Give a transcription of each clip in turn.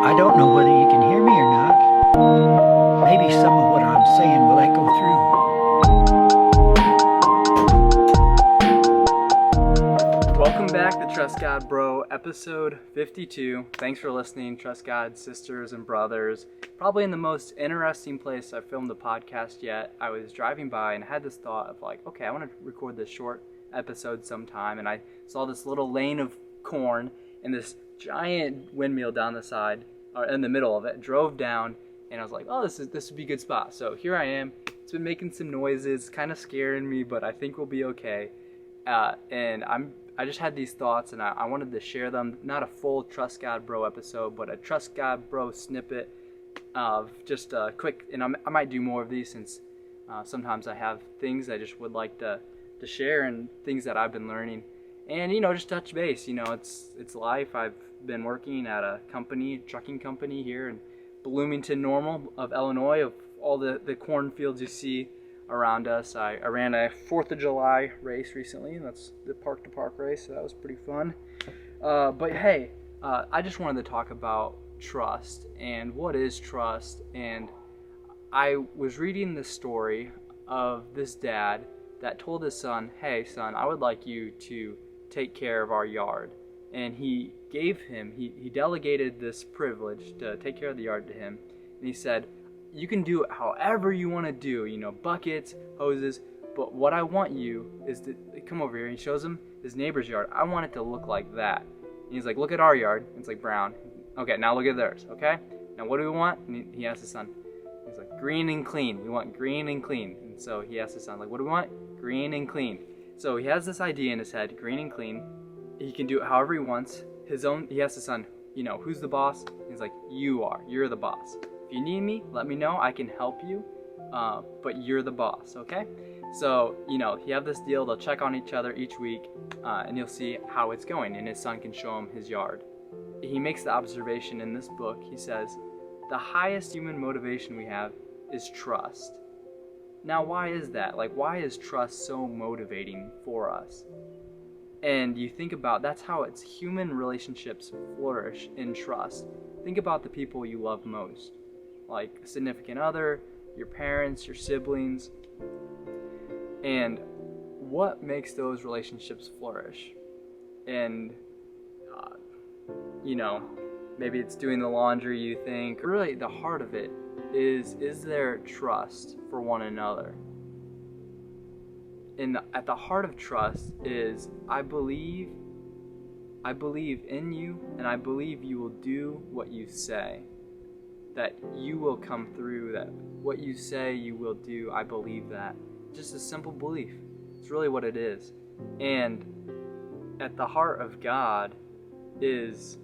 I don't know whether you can hear me or not. Maybe some of what I'm saying will echo through. Welcome back to Trust God Bro, episode 52. Thanks for listening, Trust God sisters and brothers. Probably in the most interesting place I've filmed a podcast yet. I was driving by and had this thought of like, okay, I want to record this short episode sometime, and I saw this little lane of corn and this giant windmill down the side, or in the middle of it, drove down, and I was like, oh, this would be a good spot. So here I am. It's been making some noises, kind of scaring me, but I think we'll be okay. And I just had these thoughts, and I wanted to share them. Not a full Trust God Bro episode, but a Trust God Bro snippet of just a quick, and I might do more of these since sometimes I have things I just would like to share and things that I've been learning. And, just touch base. It's life. I've been working at a trucking company here in Bloomington Normal of Illinois, of all the cornfields you see around us. I ran a 4th of July race recently. That's the park to park race, so that was pretty fun. But hey, I just wanted to talk about trust and what is trust. And I was reading the story of this dad that told his son, hey son, I would like you to take care of our yard. And he delegated this privilege to take care of the yard to him. And he said, you can do it however you want to do, buckets, hoses, but what I want you is to come over here. And he shows him his neighbor's yard. I want it to look like that. And he's like, look at our yard. It's like brown. Okay, now look at theirs, okay? Now what do we want? And he asked his son. He's like, green and clean. We want green and clean. And so he asked his son, like, what do we want? Green and clean. So he has this idea in his head, green and clean. He can do it however he wants. He asked his son, who's the boss? He's like, you are. You're the boss. If you need me, let me know. I can help you, but you're the boss, okay? So, you have this deal. They'll check on each other each week, and you'll see how it's going, and his son can show him his yard. He makes the observation in this book. He says, the highest human motivation we have is trust. Now, why is that? Why is trust so motivating for us? And you think about, that's how it's human relationships flourish in trust. Think about the people you love most, like a significant other, your parents, your siblings, and what makes those relationships flourish? And, maybe it's doing the laundry, you think. Really, the heart of it is there trust for one another? And at the heart of trust is, I believe in you, and I believe you will do what you say. That you will come through, that what you say you will do, I believe that. Just a simple belief. It's really what it is. And at the heart of God is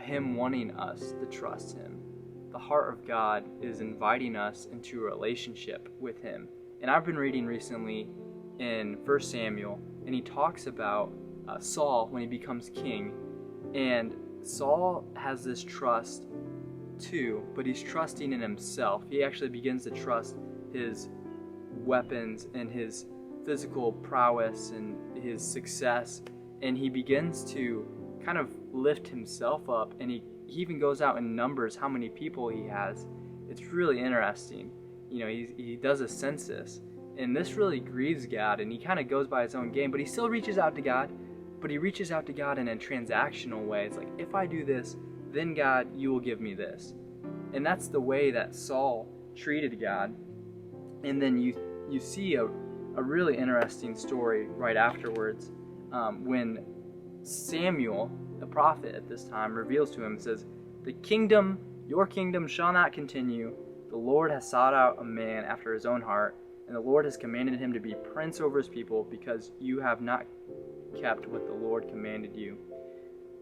Him wanting us to trust Him. The heart of God is inviting us into a relationship with Him. And I've been reading recently in 1 Samuel, and he talks about Saul when he becomes king. And Saul has this trust too, but he's trusting in himself. He actually begins to trust his weapons and his physical prowess and his success. And he begins to kind of lift himself up, and he even goes out and numbers how many people he has. It's really interesting. He does a census, and this really grieves God, and he kind of goes by his own game, but he still reaches out to God, but he reaches out to God in a transactional way. It's like, if I do this, then God, you will give me this. And that's the way that Saul treated God. And then you see a really interesting story right afterwards, when Samuel, the prophet at this time, reveals to him, says, your kingdom shall not continue. The Lord has sought out a man after his own heart, and the Lord has commanded him to be prince over his people, because you have not kept what the Lord commanded you.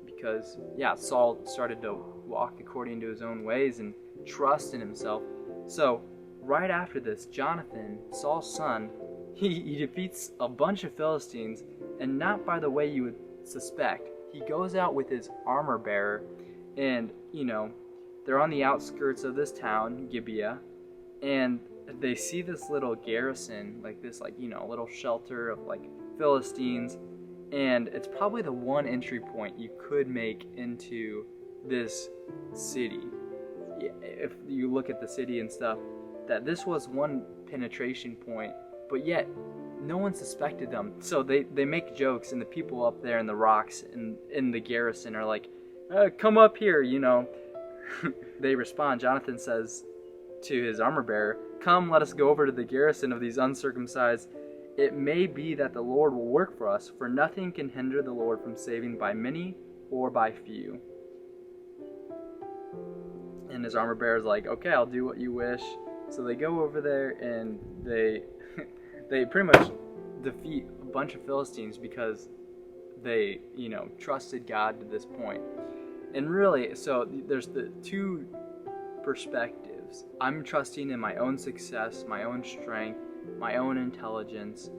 Because, Saul started to walk according to his own ways and trust in himself. So, right after this, Jonathan, Saul's son, he defeats a bunch of Philistines, and not by the way you would suspect. He goes out with his armor bearer, and, they're on the outskirts of this town, Gibeah, and they see this little garrison, little shelter of Philistines, And it's probably the one entry point you could make into this city. If you look at the city and stuff, that this was one penetration point, but yet no one suspected them. So they make jokes, and the people up there in the rocks in the garrison are like, come up here, you know. They respond. Jonathan says to his armor bearer, come, let us go over to the garrison of these uncircumcised. It may be that the Lord will work for us, for nothing can hinder the Lord from saving by many or by few. And his armor bearer is like, okay, I'll do what you wish. So they go over there, and they pretty much defeat a bunch of Philistines because they, trusted God to this point. And really, so there's the two perspectives. I'm trusting in my own success, my own strength, my own intelligence,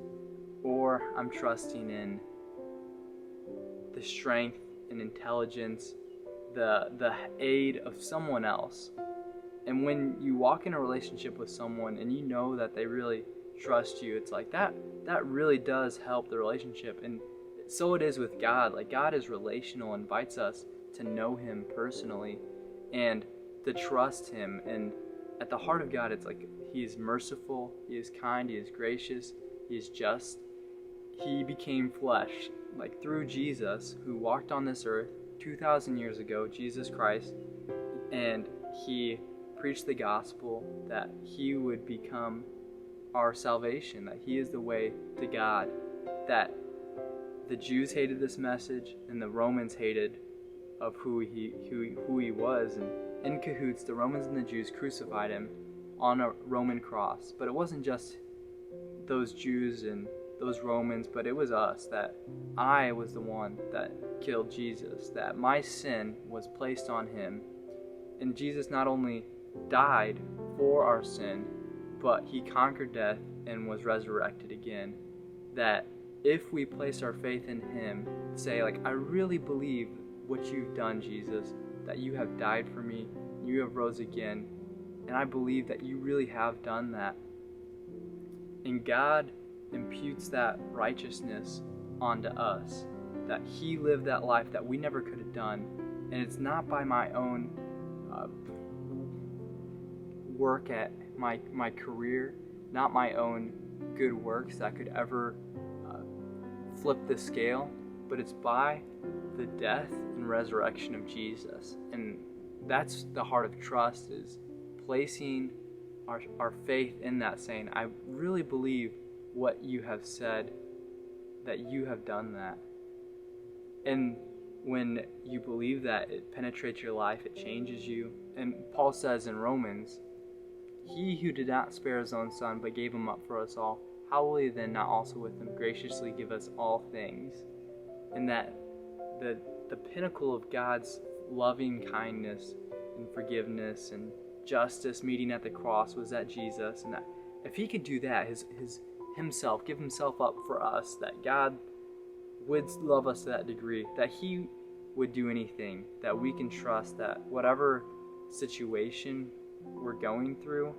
or I'm trusting in the strength and intelligence, the aid of someone else. And when you walk in a relationship with someone and you know that they really trust you, it's like that really does help the relationship. And so it is with God. Like, God is relational, invites us to know him personally and to trust him. And at the heart of God, it's like he is merciful, he is kind, he is gracious, he is just. He became flesh, like through Jesus, who walked on this earth 2,000 years ago, Jesus Christ, and he preached the gospel that he would become our salvation, that he is the way to God, that the Jews hated this message and the Romans hated of who he was, and in cahoots, the Romans and the Jews crucified him on a Roman cross. But it wasn't just those Jews and those Romans, but it was us, that I was the one that killed Jesus, that my sin was placed on him. And Jesus not only died for our sin, but he conquered death and was resurrected again. That if we place our faith in him, say, like, I really believe what you've done, Jesus, that you have died for me, you have rose again, and I believe that you really have done that. And God imputes that righteousness onto us, that he lived that life that we never could have done. And it's not by my own work at my career, not my own good works that could ever flip the scale, but it's by the death and resurrection of Jesus. And that's the heart of trust, is placing our faith in that, saying, I really believe what you have said, that you have done that. And when you believe that, it penetrates your life, it changes you. And Paul says in Romans, he who did not spare his own son, but gave him up for us all, how will he then not also with him graciously give us all things? And that the pinnacle of God's loving kindness and forgiveness and justice meeting at the cross was at Jesus. And that if he could do that, himself, give himself up for us, that God would love us to that degree, that he would do anything, that we can trust that whatever situation we're going through,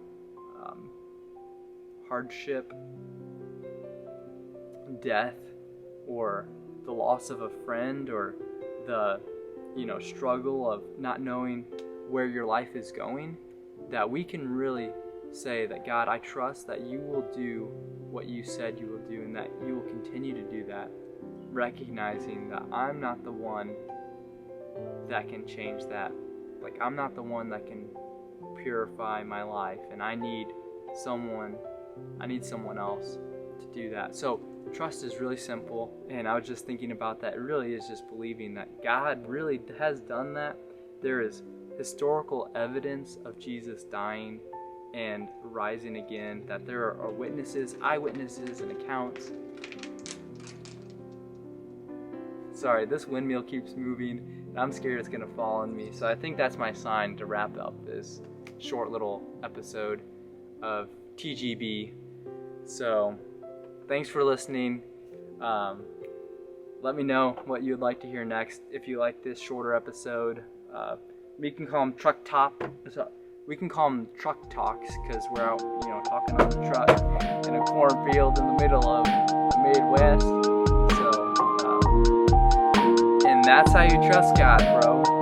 hardship, death, or the loss of a friend, or the struggle of not knowing where your life is going, that we can really say that, God, I trust that you will do what you said you will do, and that you will continue to do that, recognizing that I'm not the one that can change that. Like, I'm not the one that can purify my life, and I need someone else to do that. So trust is really simple, and I was just thinking about that. It really is just believing that God really has done that. There is historical evidence of Jesus dying and rising again, that there are witnesses, eyewitnesses, and accounts. Sorry, this windmill keeps moving, and I'm scared it's gonna fall on me. So I think that's my sign to wrap up this short little episode of TGB. So thanks for listening. Let me know what you'd like to hear next. If you like this shorter episode, we can call them truck talks, because we're out, talking on the truck in a cornfield in the middle of the Midwest. So that's how you trust God, bro.